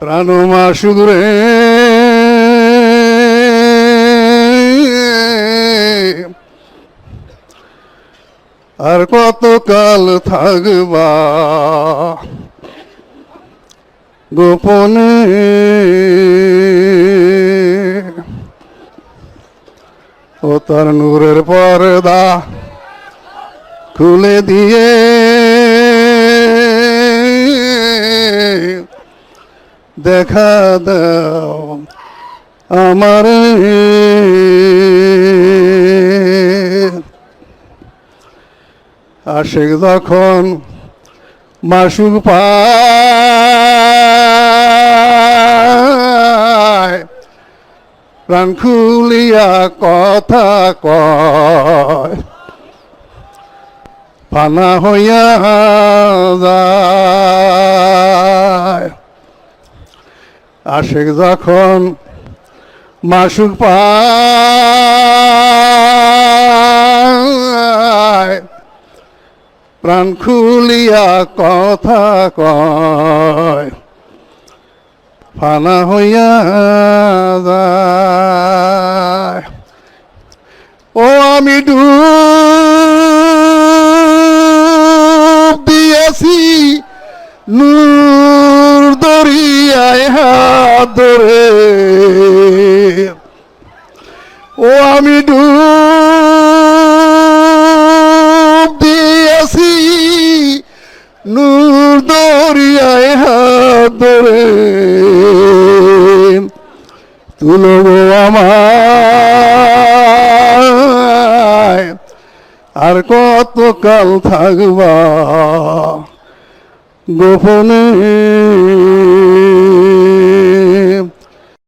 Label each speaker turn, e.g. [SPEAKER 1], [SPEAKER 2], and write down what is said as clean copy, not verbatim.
[SPEAKER 1] প্রাণ মাসুক রে আর কতকাল থাকবা গোপনে, ও তার নূরের পর্দা খুলে দিয়ে দেখা দাও আমার আশিক যখন মাসুক পায় প্রাণ খুলিয়া কথা কয় ফানা হইয়া যায়। আশিক যখন মাসুক পায় প্রাণ খুলিয়া কথা কয় ফানা হইয়া যায়। ও আমি ডুব দিয়েছি নূর দরিয়ায় হাত ধরে, ও আমি ডুব দিয়েছি নূর দরিয়ায় হাত ধরে, তুলব আমায় আর কতকাল থাকবা গোপনে।